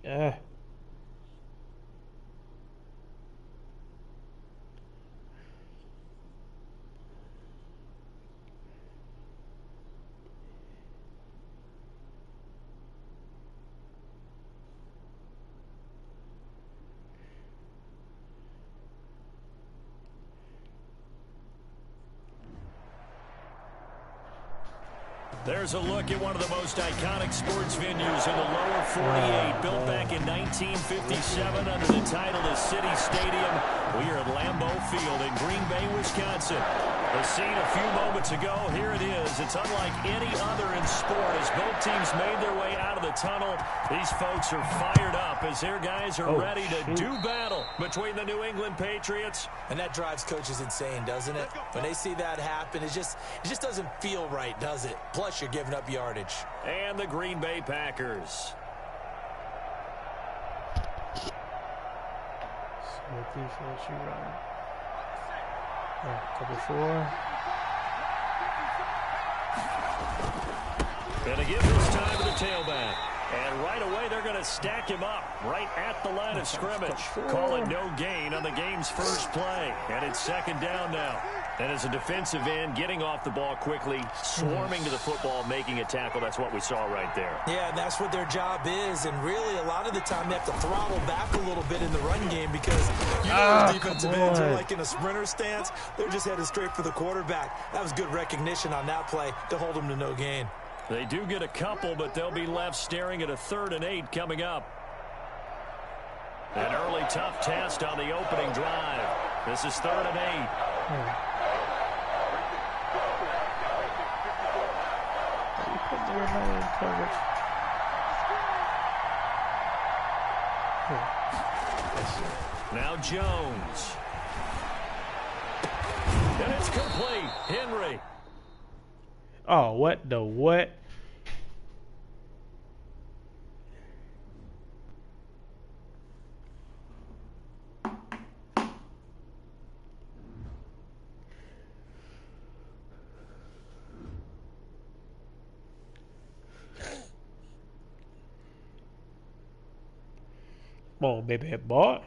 Uh, There's a look at one of the most iconic sports venues in the lower 48. Built back in 1957 under the title of City Stadium. We are at Lambeau Field in Green Bay, Wisconsin. The scene a few moments ago, here it is. It's unlike any other in sport as both teams made their way out of the tunnel. These folks are fired up as their guys are ready to do battle between the New England Patriots. And that drives coaches insane, doesn't it? When they see that happen, it just doesn't feel right, does it? Plus, you're giving up yardage. And the Green Bay Packers. what defense you run? Cover 4. Going to give this time to the tailback. And right away, they're going to stack him up right at the line of scrimmage. Call it no gain on the game's first play. And it's second down now. And as a defensive end, getting off the ball quickly, swarming to the football, making a tackle, that's what we saw right there. Yeah, and that's what their job is. And really, a lot of the time, they have to throttle back a little bit in the run game because those defensive ends are like in a sprinter stance. They're just headed straight for the quarterback. That was good recognition on that play to hold them to no gain. They do get a couple, but they'll be left staring at a 3rd and 8 coming up. An early tough test on the opening drive. This is 3rd and 8. Now Jones. And it's complete. Henry. Oh, what the what? Come on, baby boy.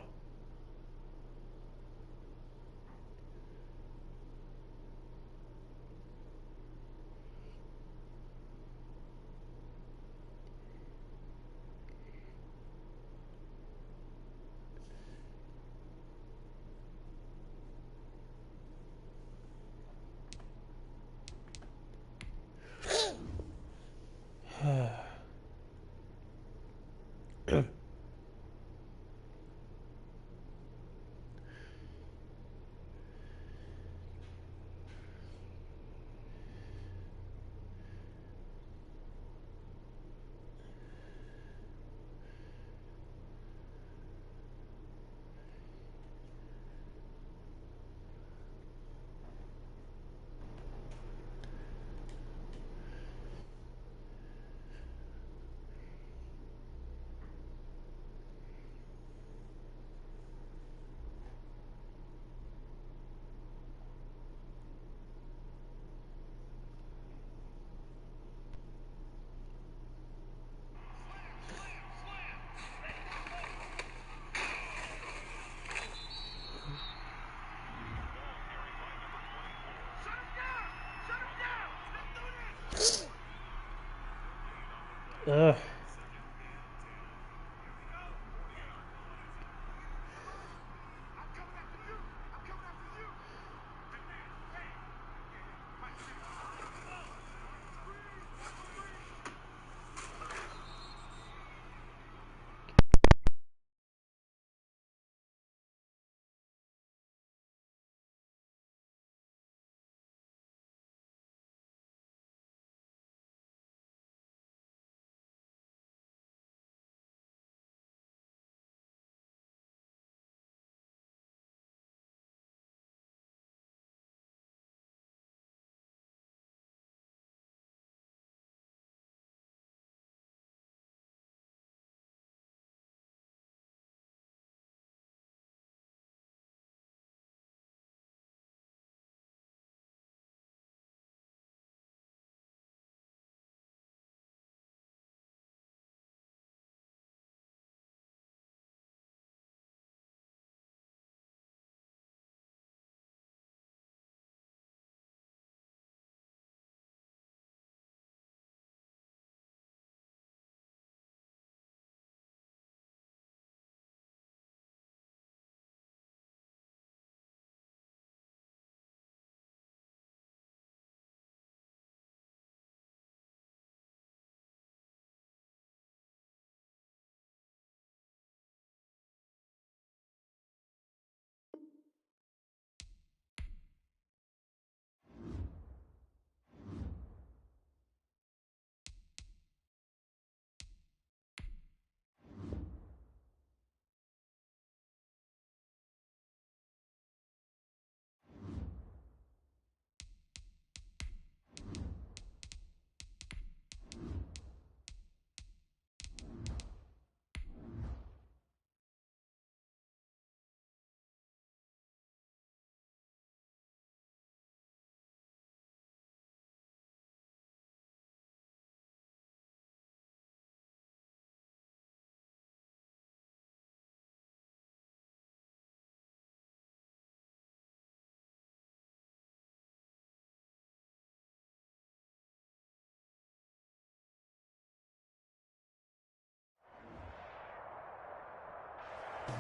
Ugh.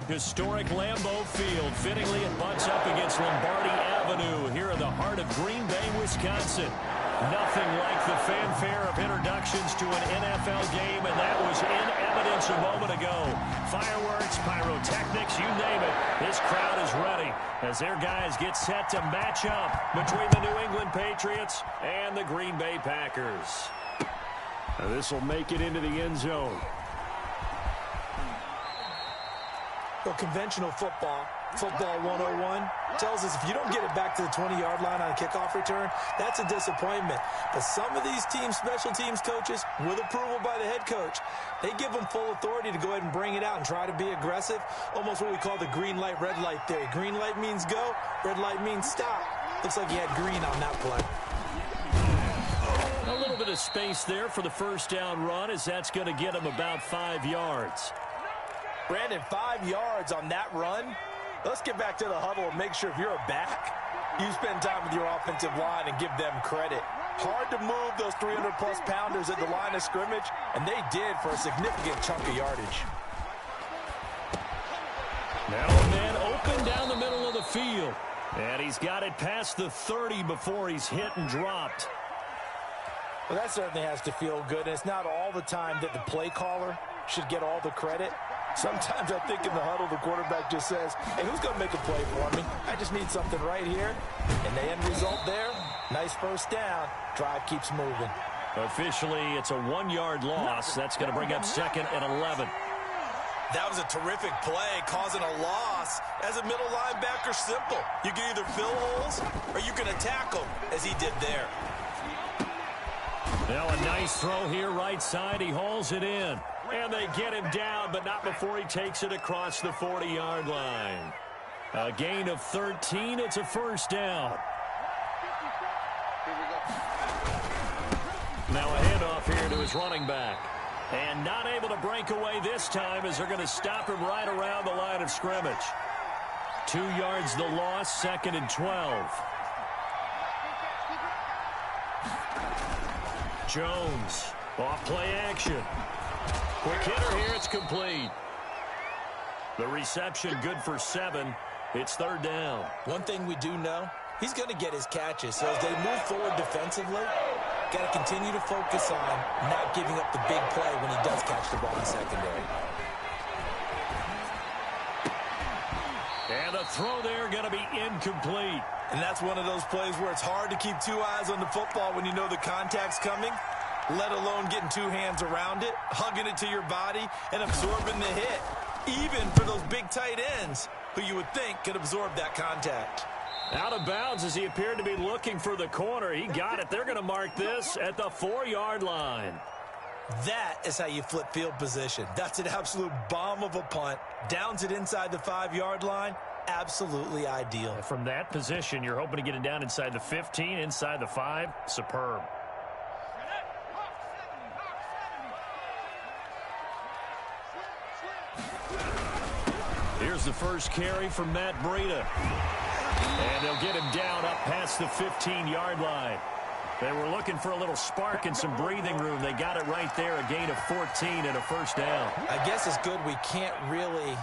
Historic Lambeau Field. Fittingly, it butts up against Lombardi Avenue here in the heart of Green Bay, Wisconsin. Nothing like the fanfare of introductions to an NFL game, and that was in evidence a moment ago. Fireworks, pyrotechnics, you name it. This crowd is ready as their guys get set to match up between the New England Patriots and the Green Bay Packers. This will make it into the end zone. Well, conventional football 101, tells us if you don't get it back to the 20-yard line on a kickoff return, that's a disappointment. But some of these teams, special teams coaches, with approval by the head coach, they give them full authority to go ahead and bring it out and try to be aggressive, almost what we call the green light, red light theory. Green light means go, red light means stop. Looks like he had green on that play. A little bit of space there for the first down run, as that's going to get him about 5 yards. Brandon, 5 yards on that run. Let's get back to the huddle and make sure if you're a back, you spend time with your offensive line and give them credit. Hard to move those 300-plus pounders at the line of scrimmage, and they did for a significant chunk of yardage. Now a man open down the middle of the field. And he's got it past the 30 before he's hit and dropped. Well, that certainly has to feel good. And it's not all the time that the play caller should get all the credit. Sometimes I think in the huddle, the quarterback just says, hey, who's going to make a play for me? I just need something right here. And the end result there, nice first down. Drive keeps moving. Officially, it's a 1-yard loss. That's going to bring up 2nd and 11. That was a terrific play, causing a loss. As a middle linebacker, simple. You can either fill holes or you can attack them, as he did there. Now a nice throw here, right side. He hauls it in. And they get him down, but not before he takes it across the 40-yard line. A gain of 13. It's a first down. Now a handoff here to his running back. And not able to break away this time as they're going to stop him right around the line of scrimmage. 2 yards the loss, 2nd and 12. Jones, off play action. Quick hitter here, it's complete. The reception good for 7. It's 3rd down. One thing we do know, he's going to get his catches. So as they move forward defensively, got to continue to focus on not giving up the big play when he does catch the ball in secondary. And the throw there going to be incomplete. And that's one of those plays where it's hard to keep 2 eyes on the football when you know the contact's coming, let alone getting 2 hands around it, hugging it to your body, and absorbing the hit. Even for those big tight ends who you would think could absorb that contact. Out of bounds as he appeared to be looking for the corner. He got it. They're going to mark this at the 4-yard line. That is how you flip field position. That's an absolute bomb of a punt. Downs it inside the 5-yard line. Absolutely ideal. From that position, you're hoping to get it down inside the 15, inside the 5. Superb. Here's the first carry from Matt Breida. And they'll get him down up past the 15-yard line. They were looking for a little spark and some breathing room. They got it right there, a gain of 14 and a first down. I guess it's good we can't really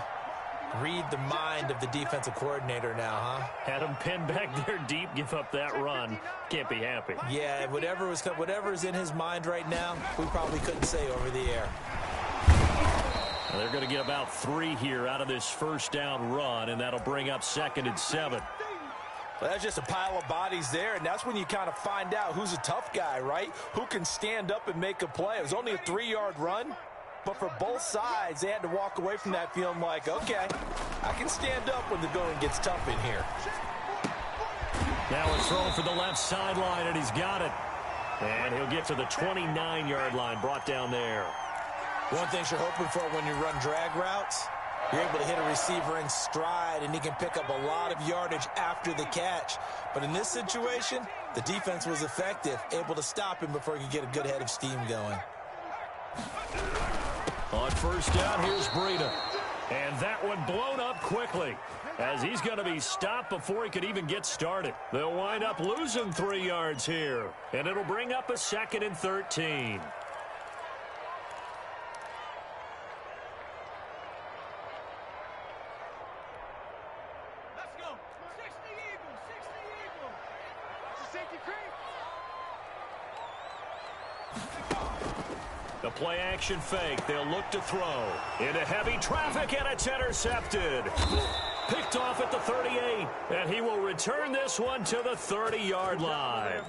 read the mind of the defensive coordinator now, huh? Had him pinned back there deep, give up that run. Can't be happy. Yeah, whatever's in his mind right now, we probably couldn't say over the air. They're going to get about 3 here out of this first down run, and that'll bring up 2nd and 7. Well, that's just a pile of bodies there, and that's when you kind of find out who's a tough guy, right? Who can stand up and make a play. It was only a 3-yard run, but for both sides, they had to walk away from that feeling like, okay, I can stand up when the going gets tough in here. Now a throw for the left sideline, and he's got it. And he'll get to the 29-yard line, brought down there. One thing you're hoping for when you run drag routes, you're able to hit a receiver in stride, and he can pick up a lot of yardage after the catch. But in this situation, the defense was effective, able to stop him before he could get a good head of steam going. On first down, here's Breida. And that one blown up quickly as he's going to be stopped before he could even get started. They'll wind up losing 3 yards here, and it'll bring up a 2nd and 13. The play action fake. They'll look to throw. Into heavy traffic, and it's intercepted. Picked off at the 38, and he will return this one to the 30-yard line.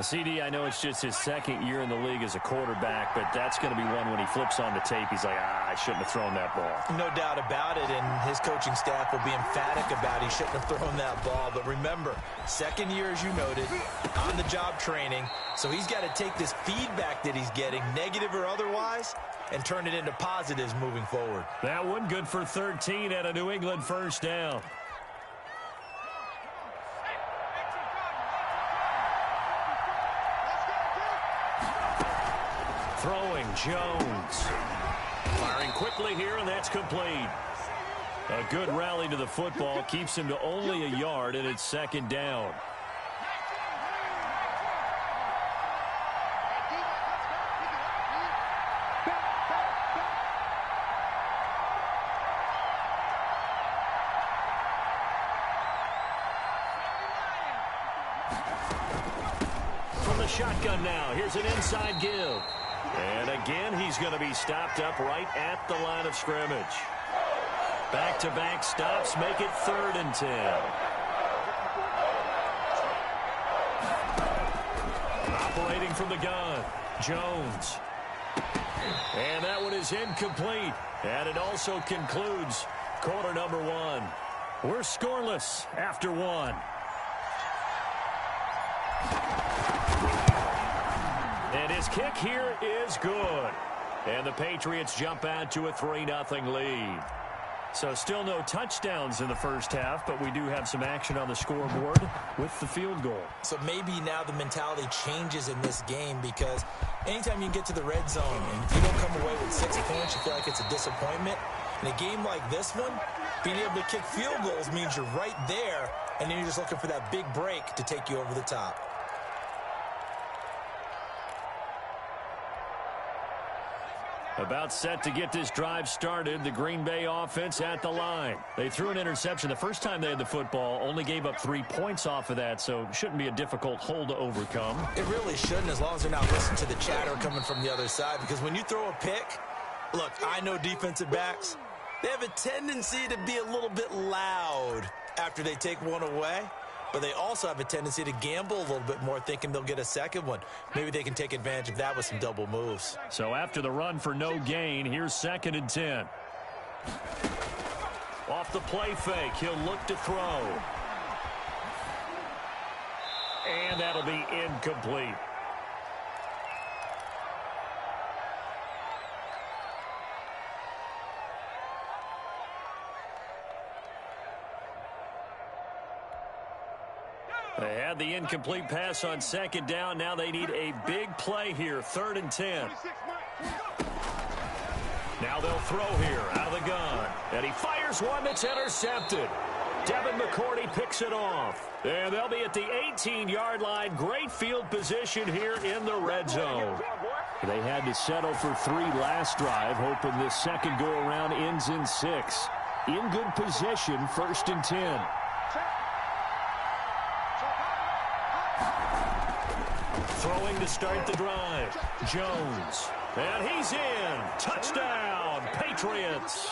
CD, I know it's just his second year in the league as a quarterback, but that's going to be one when he flips on the tape, he's like, I shouldn't have thrown that ball. No doubt about it, and his coaching staff will be emphatic about he shouldn't have thrown that ball. But remember, second year, as you noted, on-the-job training, so he's got to take this feedback that he's getting, negative or otherwise, and turn it into positives moving forward. That one good for 13 at a New England first down. Throwing, Jones. Firing quickly here, and that's complete. A good rally to the football keeps him to only a yard, and it's second down. From the shotgun now, here's an inside give. And again, he's going to be stopped up right at the line of scrimmage. Back-to-back stops make it 3rd and 10. Operating from the gun, Jones. And that one is incomplete. And it also concludes quarter number 1. We're scoreless after 1. And his kick here is good. And the Patriots jump out to a 3-0 lead. So still no touchdowns in the first half, but we do have some action on the scoreboard with the field goal. So maybe now the mentality changes in this game, because anytime you get to the red zone and if you don't come away with 6 points, you feel like it's a disappointment. In a game like this one, being able to kick field goals means you're right there, and then you're just looking for that big break to take you over the top. About set to get this drive started, the Green Bay offense at the line. They threw an interception the first time they had the football, only gave up 3 points off of that, so shouldn't be a difficult hole to overcome. It really shouldn't, as long as they're not listening to the chatter coming from the other side, because when you throw a pick, look, I know defensive backs, they have a tendency to be a little bit loud after they take one away. But they also have a tendency to gamble a little bit more, thinking they'll get a second one. Maybe they can take advantage of that with some double moves. So after the run for no gain, here's 2nd and 10. Off the play fake, he'll look to throw. And that'll be incomplete. They had the incomplete pass on 2nd down. Now they need a big play here, 3rd and 10. Now they'll throw here out of the gun. And he fires one that's intercepted. Devin McCourty picks it off. And they'll be at the 18-yard line. Great field position here in the red zone. They had to settle for 3 last drive, hoping this second go-around ends in 6. In good position, 1st and 10. Throwing to start the drive. Jones. And he's in. Touchdown, Patriots.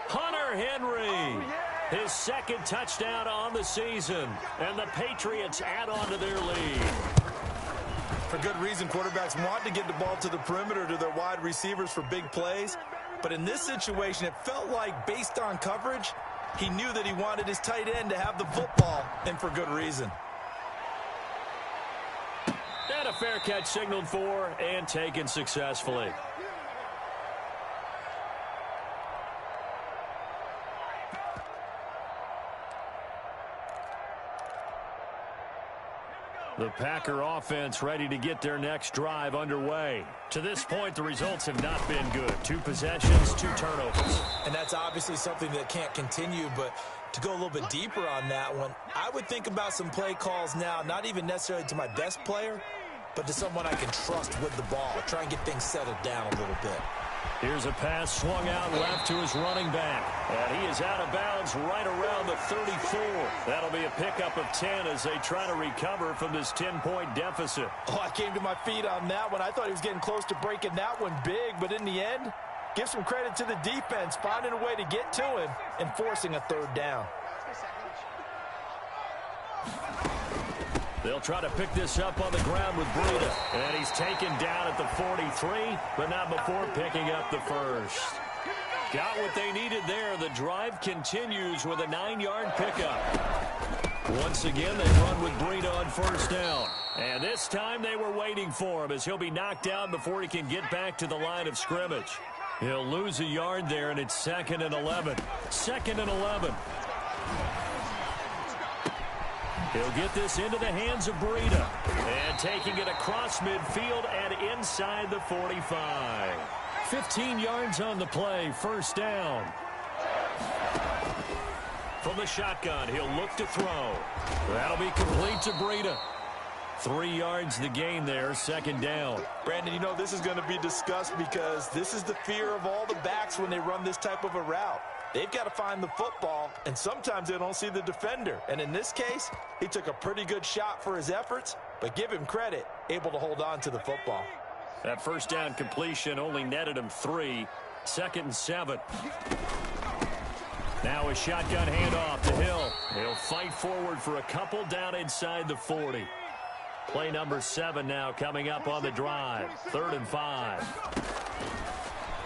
Hunter Henry. His 2nd touchdown on the season. And the Patriots add on to their lead. For good reason, quarterbacks want to get the ball to the perimeter to their wide receivers for big plays. But in this situation, it felt like, based on coverage, he knew that he wanted his tight end to have the football, and for good reason. And a fair catch signaled for and taken successfully. The Packer offense ready to get their next drive underway. To this point, the results have not been good. 2 possessions, 2 turnovers. And that's obviously something that can't continue, but to go a little bit deeper on that one, I would think about some play calls now, not even necessarily to my best player, but to someone I can trust with the ball. Try and get things settled down a little bit. Here's a pass swung out left to his running back. And he is out of bounds right around the 34. That'll be a pickup of 10 as they try to recover from this 10-point deficit. Oh, I came to my feet on that one. I thought he was getting close to breaking that one big, but in the end, give some credit to the defense, finding a way to get to him and forcing a third down. They'll try to pick this up on the ground with Breida. And he's taken down at the 43, but not before picking up the first. Got what they needed there. The drive continues with a 9-yard pickup. Once again, they run with Breida on first down. And this time they were waiting for him as he'll be knocked down before he can get back to the line of scrimmage. He'll lose a yard there, and it's 2nd and 11. 2nd and 11. He'll get this into the hands of Breida. And taking it across midfield and inside the 45. 15 yards on the play, first down. From the shotgun, he'll look to throw. That'll be complete to Breida. 3 yards the gain there, 2nd down. Brandon, you know this is going to be discussed because this is the fear of all the backs when they run this type of a route. They've got to find the football, and sometimes they don't see the defender. And in this case, he took a pretty good shot for his efforts, but give him credit, able to hold on to the football. That first down completion only netted him 3. 2nd and 7. Now a shotgun handoff to Hill. He'll fight forward for a couple down inside the 40. Play number 7 now coming up on the drive. 3rd and 5.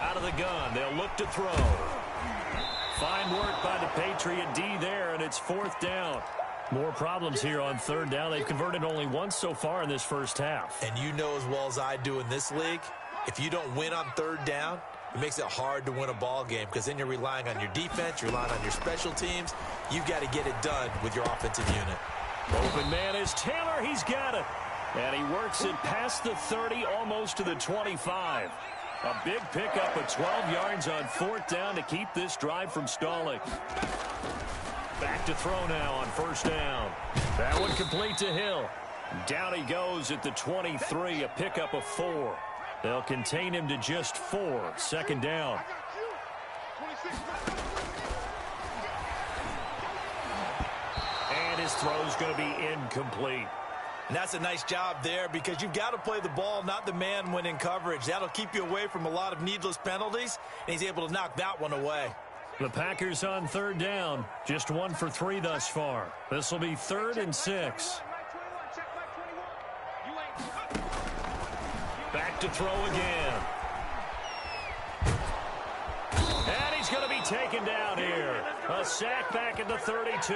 Out of the gun, they'll look to throw. Fine work by the Patriot D there, and it's 4th down. More problems here on 3rd down. They've converted only once so far in this first half. And you know as well as I do in this league, if you don't win on 3rd down, it makes it hard to win a ball game because then you're relying on your defense, you're relying on your special teams. You've got to get it done with your offensive unit. Open man is Taylor. He's got it. And he works it past the 30, almost to the 25. A big pickup of 12 yards on 4th down to keep this drive from stalling. Back to throw now on first down. That one complete to Hill. Down he goes at the 23, a pickup of 4. They'll contain him to just 4. 2nd down. And his throw's going to be incomplete. And that's a nice job there because you've got to play the ball, not the man when in coverage. That'll keep you away from a lot of needless penalties, and he's able to knock that one away. The Packers on 3rd down. Just 1 for 3 thus far. This will be 3rd and 6. Back to throw again. And he's going to be taken down here. A sack back at the 32.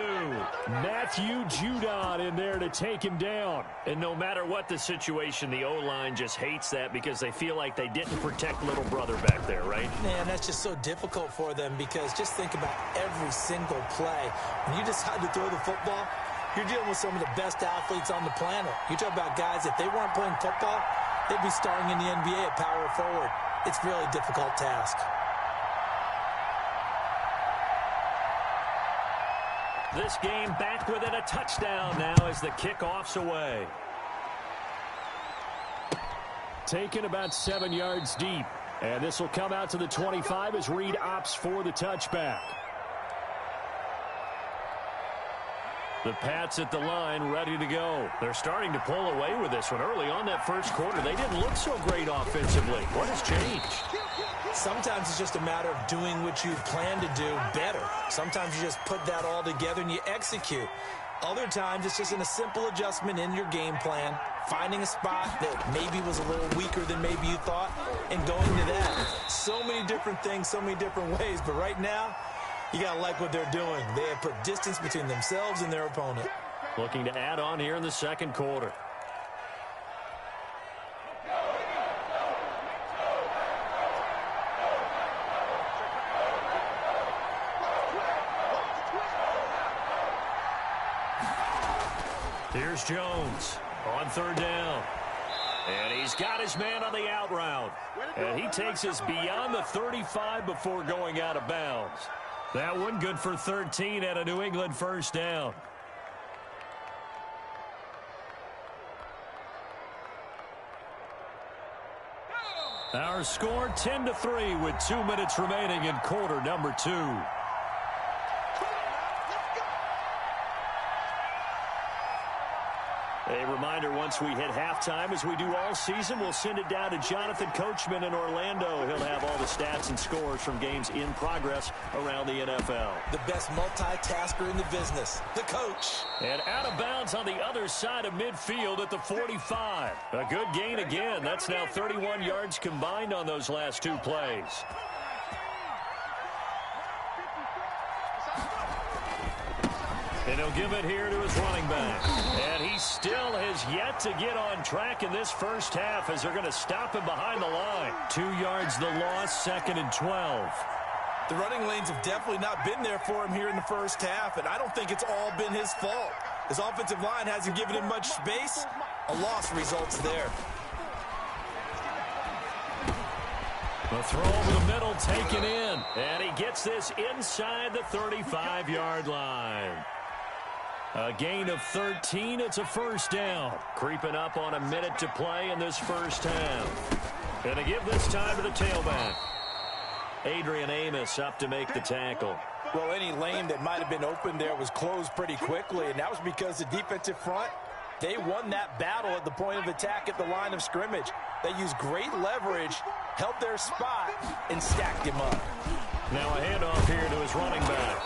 Matthew Judon in there to take him down. And no matter what the situation, the O-line just hates that because they feel like they didn't protect little brother back there, right? Man, that's just so difficult for them because just think about every single play. When you decide to throw the football, you're dealing with some of the best athletes on the planet. You talk about guys, if they weren't playing football, they'd be starring in the NBA at power forward. It's a really difficult task. This game back within a touchdown now as the kickoff's away. Taken about 7 yards deep. And this will come out to the 25 as Reed opts for the touchback. The Pats at the line ready to go. They're starting to pull away with this one. Early on that first quarter, they didn't look so great offensively. What has changed? Sometimes it's just a matter of doing what you plan to do better. Sometimes you just put that all together and you execute. Other times it's just in a simple adjustment in your game plan, finding a spot that maybe was a little weaker than maybe you thought, and going to that. So many different things, so many different ways, but right now, you got to like what they're doing. They have put distance between themselves and their opponent. Looking to add on here in the second quarter. Here's Jones on 3rd down. And he's got his man on the out route. And he takes us beyond the 35 before going out of bounds. That one good for 13 at a New England first down. Our score 10-3 with 2 minutes remaining in quarter number 2. A reminder, once we hit halftime, as we do all season, we'll send it down to Jonathan Coachman in Orlando. He'll have all the stats and scores from games in progress around the NFL. The best multitasker in the business, the coach. And out of bounds on the other side of midfield at the 45. A good gain again. That's now 31 yards combined on those last 2 plays. And he'll give it here to his running back. And he still has yet to get on track in this first half as they're going to stop him behind the line. 2 yards the loss, 2nd and 12. The running lanes have definitely not been there for him here in the first half, and I don't think it's all been his fault. His offensive line hasn't given him much space. A loss results there. The throw over the middle taken in. And he gets this inside the 35-yard line. A gain of 13. It's a first down. Creeping up on a minute to play in this first half. Going to give this time to the tailback. Adrian Amos up to make the tackle. Well, any lane that might have been open there was closed pretty quickly, and that was because the defensive front, they won that battle at the point of attack at the line of scrimmage. They used great leverage, held their spot, and stacked him up. Now a handoff here to his running back.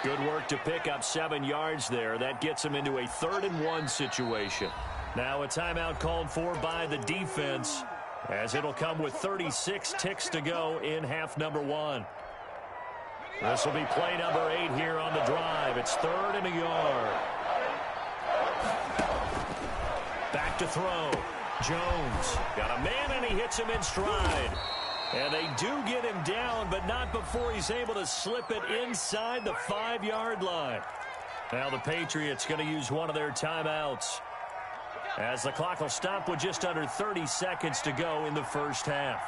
Good work to pick up 7 yards there. That gets him into a 3rd and 1 situation. Now a timeout called for by the defense, as it'll come with 36 ticks to go in half number 1. This will be play number 8 here on the drive. It's 3rd and a yard. Back to throw. Jones got a man, and he hits him in stride. And they do get him down, but not before he's able to slip it inside the 5-yard line. Now the Patriots going to use one of their timeouts, as the clock will stop with just under 30 seconds to go in the first half.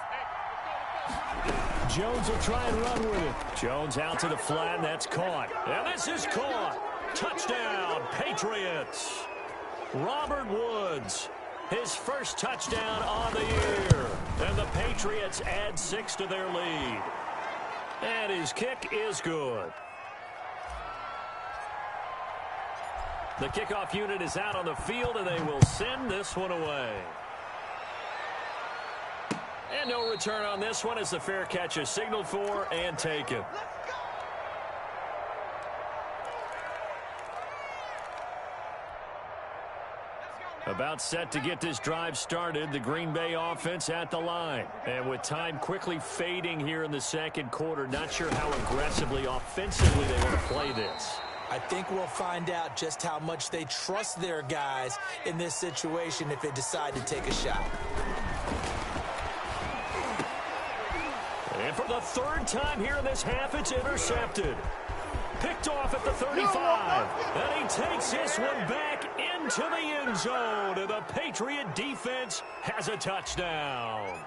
Jones will try and run with it. Jones out to the flat, and that's caught. And this is caught. Touchdown, Patriots. Robert Woods, his first touchdown on the year. And the Patriots add 6 to their lead. And his kick is good. The kickoff unit is out on the field, and they will send this one away. And no return on this one as the fair catch is signaled for and taken. About set to get this drive started, the Green Bay offense at the line. And with time quickly fading here in the second quarter, not sure how aggressively, offensively they want to play this. I think we'll find out just how much they trust their guys in this situation if they decide to take a shot. And for the 3rd time here in this half, it's intercepted. Picked off at the 35. And he takes this one back into the end zone. And the Patriot defense has a touchdown.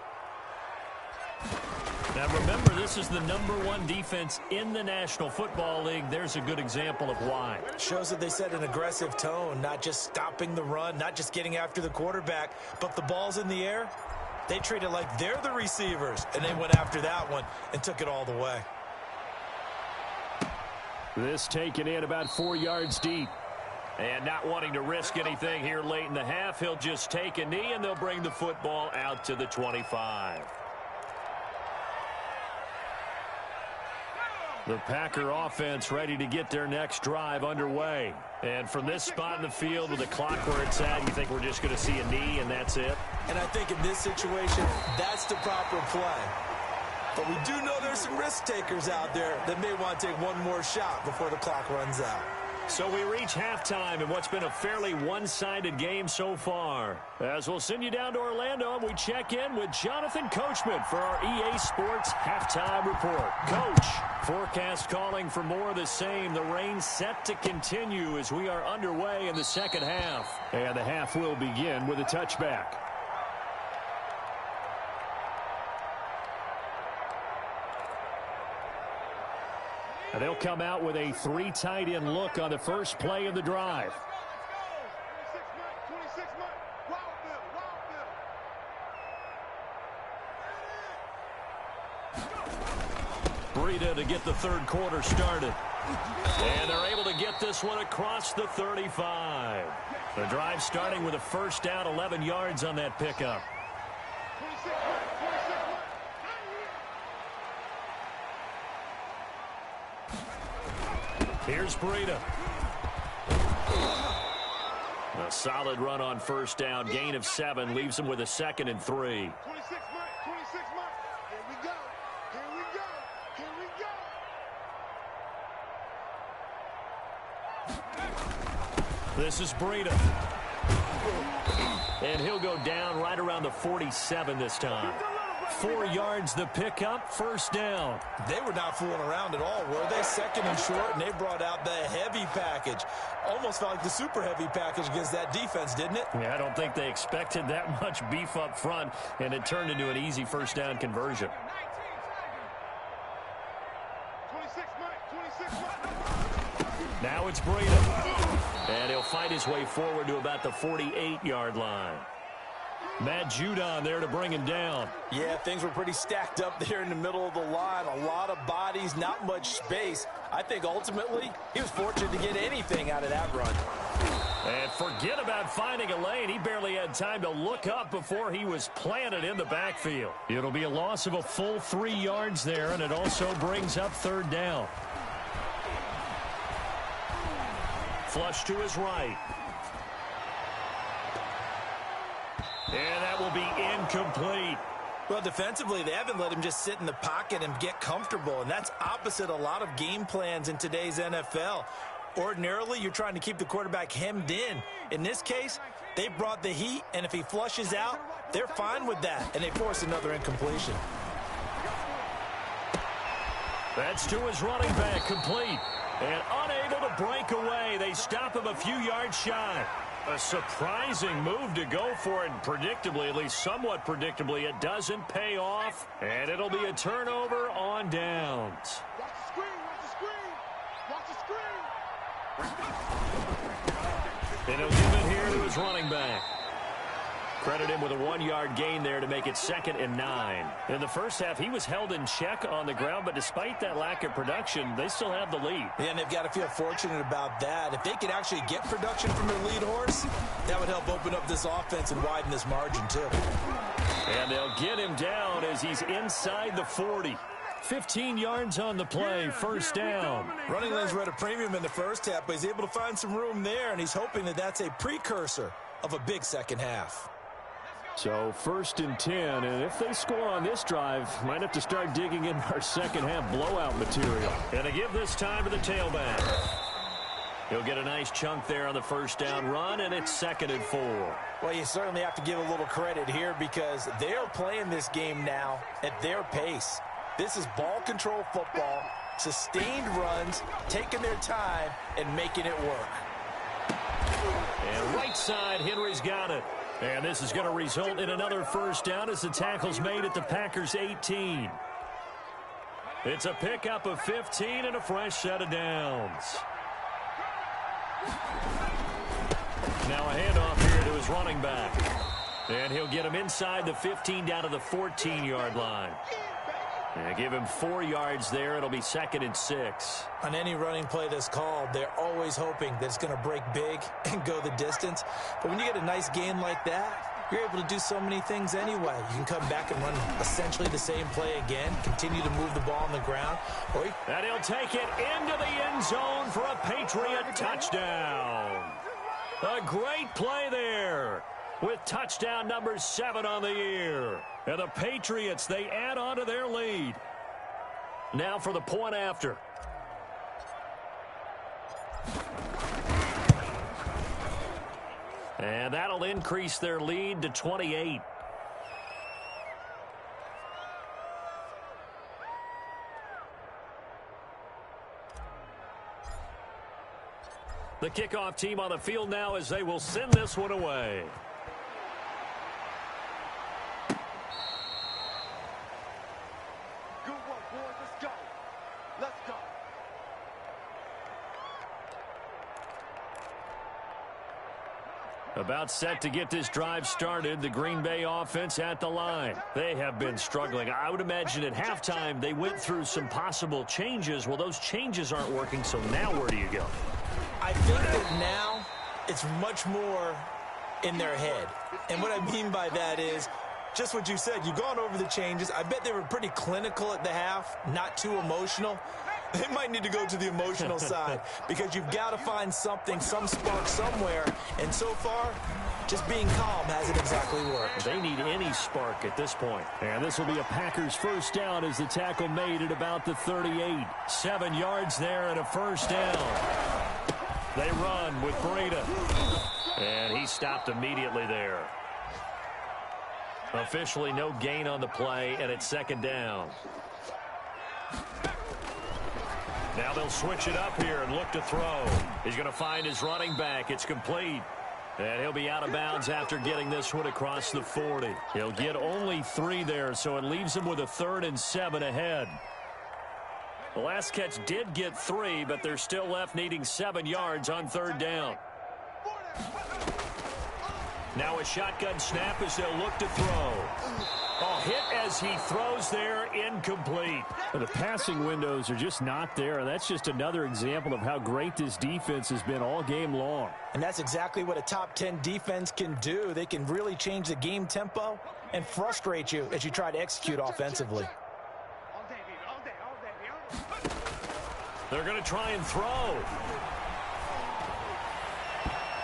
Now remember, this is the #1 defense in the National Football League. There's a good example of why. Shows that they set an aggressive tone, not just stopping the run, not just getting after the quarterback, but the ball's in the air. They treat it like they're the receivers, and they went after that one and took it all the way. This taken in about 4 yards deep. And not wanting to risk anything here late in the half, he'll just take a knee, and they'll bring the football out to the 25. The Packer offense ready to get their next drive underway. And from this spot in the field with the clock where it's at, you think we're just going to see a knee and that's it? And I think in this situation, that's the proper play. But we do know there's some risk takers out there that may want to take one more shot before the clock runs out. So we reach halftime in what's been a fairly one-sided game so far. As we'll send you down to Orlando, and we check in with Jonathan Coachman for our EA Sports Halftime Report. Coach, forecast calling for more of the same. The rain set to continue as we are underway in the second half. And the half will begin with a touchback. And they'll come out with a 3 tight end look on the first play of the drive. Breida to get the third quarter started. And they're able to get this one across the 35. The drive starting with a first down, 11 yards on that pickup. Here's Breida. A solid run on first down. Gain of 7 leaves him with a 2nd and 3. 26 mark. Here we go. This is Breida. And he'll go down right around the 47 this time. 4 yards the pickup, first down. They were not fooling around at all, were they? 2nd and short, and they brought out the heavy package. Almost felt like the super heavy package against that defense, didn't it? Yeah, I don't think they expected that much beef up front, and it turned into an easy first down conversion. 26 mark. Now it's Breida. And he'll fight his way forward to about the 48-yard line. Matt Judon there to bring him down. Yeah, things were pretty stacked up there in the middle of the line. A lot of bodies, not much space. I think ultimately he was fortunate to get anything out of that run. And forget about finding a lane. He barely had time to look up before he was planted in the backfield. It'll be a loss of a full 3 yards there, and it also brings up third down. Flush to his right. And that will be incomplete. Well, defensively, they haven't let him just sit in the pocket and get comfortable, and that's opposite a lot of game plans in today's NFL. Ordinarily, you're trying to keep the quarterback hemmed in. In this case, they brought the heat, and if he flushes out, they're fine with that, and they force another incompletion. That's to his running back, complete. And unable to break away. They stop him a few yards shy. A surprising move to go for it, and predictably, at least somewhat predictably, it doesn't pay off, and it'll be a turnover on downs. Watch the screen. And he'll give it here to his running back. Credit him with a 1-yard gain there to make it 2nd and 9. In the first half, he was held in check on the ground, but despite that lack of production, they still have the lead. Yeah, and they've got to feel fortunate about that. If they could actually get production from their lead horse, that would help open up this offense and widen this margin, too. And they'll get him down as he's inside the 40. 15 yards on the play, first down. Running lanes were at a premium in the first half, but he's able to find some room there, and he's hoping that that's a precursor of a big second half. So 1st and 10, and if they score on this drive, might have to start digging in our second half blowout material. And to give this time to the tailback. He'll get a nice chunk there on the first down run, and it's 2nd and 4. Well, you certainly have to give a little credit here because they're playing this game now at their pace. This is ball control football, sustained runs, taking their time, and making it work. And right side, Henry's got it. And this is going to result in another first down as the tackle's made at the Packers' 18. It's a pickup of 15 and a fresh set of downs. Now a handoff here to his running back. And he'll get him inside the 15 down to the 14-yard line. And give him 4 yards there. It'll be 2nd and 6. On any running play that's called, they're always hoping that it's going to break big and go the distance. But when you get a nice gain like that, you're able to do so many things anyway. You can come back and run essentially the same play again, continue to move the ball on the ground. And he'll take it into the end zone for a Patriot touchdown. A great play there, with touchdown number 7 on the year. And the Patriots, they add on to their lead. Now for the point after. And that'll increase their lead to 28. The kickoff team on the field now as they will send this one away. Good work, boys. Let's go. Let's go. About set to get this drive started, the Green Bay offense at the line. They have been struggling. I would imagine at halftime they went through some possible changes. Well, those changes aren't working, so now where do you go? I think that now it's much more in their head. And what I mean by that is just what you said. You've gone over the changes. I bet they were pretty clinical at the half, not too emotional. They might need to go to the emotional side because you've got to find something, some spark somewhere. And so far, just being calm hasn't exactly worked. They need any spark at this point. And this will be a Packers first down as the tackle made at about the 38. 7 yards there and a first down. They run with Breida. And he stopped immediately there. Officially no gain on the play, and it's second down. Now they'll switch it up here and look to throw. He's going to find his running back. It's complete. And he'll be out of bounds after getting this one across the 40. He'll get only 3 there, so it leaves him with a 3rd and 7 ahead. The last catch did get 3, but they're still left needing 7 yards on 3rd down. Now a shotgun snap as they'll look to throw. Oh, hit as he throws there, incomplete. The passing windows are just not there, and that's just another example of how great this defense has been all game long. And that's exactly what a top 10 defense can do. They can really change the game tempo and frustrate you as you try to execute offensively. They're going to try and throw.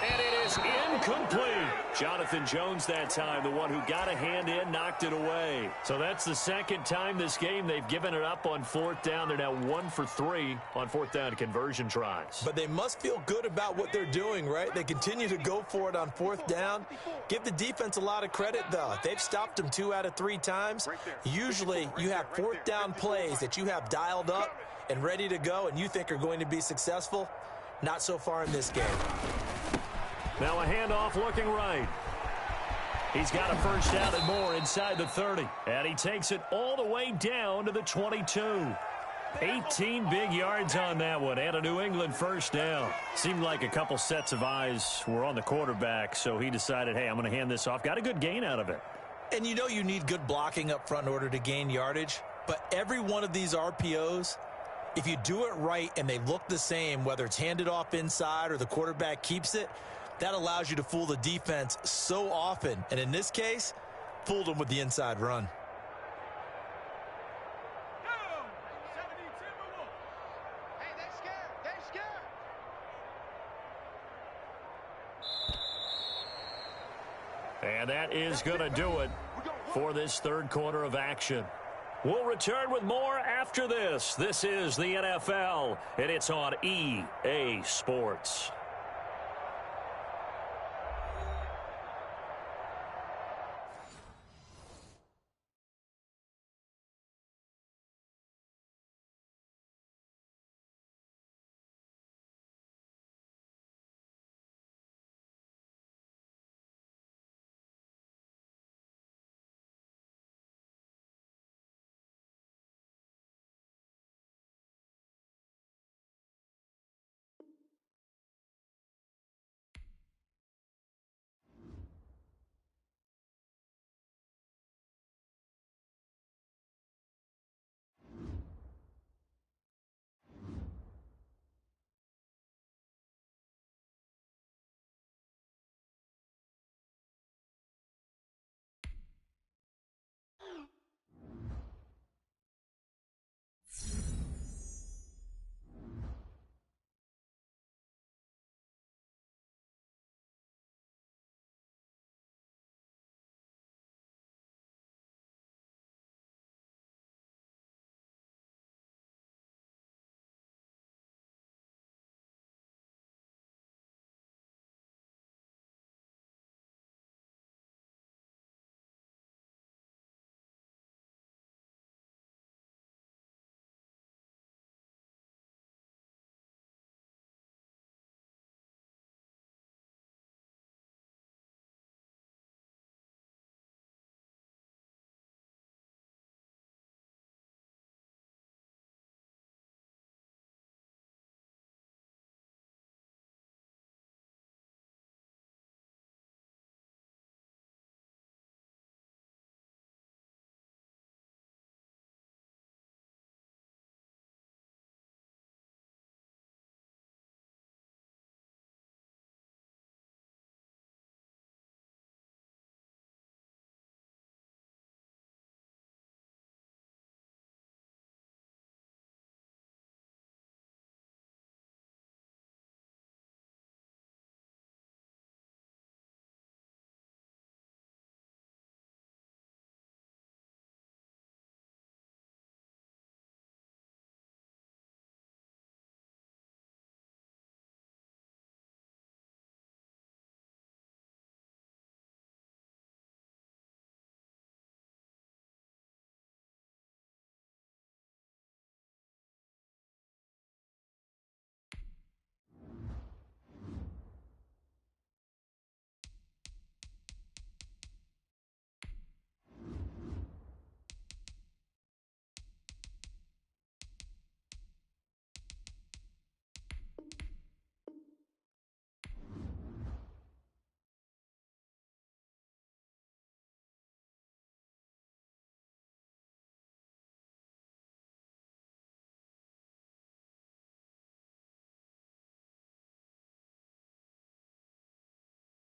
And it is incomplete. Jonathan Jones that time, the one who got a hand in, knocked it away. So that's the second time this game they've given it up on 4th down. They're now 1 for 3 on 4th down conversion tries. But they must feel good about what they're doing, right? They continue to go for it on 4th down. Give the defense a lot of credit, though. They've stopped them 2 out of 3 times. Usually you have 4th down plays that you have dialed up and ready to go and you think are going to be successful. Not so far in this game. Now a handoff looking right. He's got a first down and more inside the 30. And he takes it all the way down to the 22. 18 big yards on that one and a New England first down. Seemed like a couple sets of eyes were on the quarterback, so he decided, hey, I'm going to hand this off. Got a good gain out of it. And you know you need good blocking up front in order to gain yardage. But every one of these RPOs, if you do it right and they look the same, whether it's handed off inside or the quarterback keeps it, that allows you to fool the defense so often. And in this case, fooled them with the inside run. Hey, they scared. They scared. And that is going to do it for this 3rd quarter of action. We'll return with more after this. This is the NFL, and it's on EA Sports.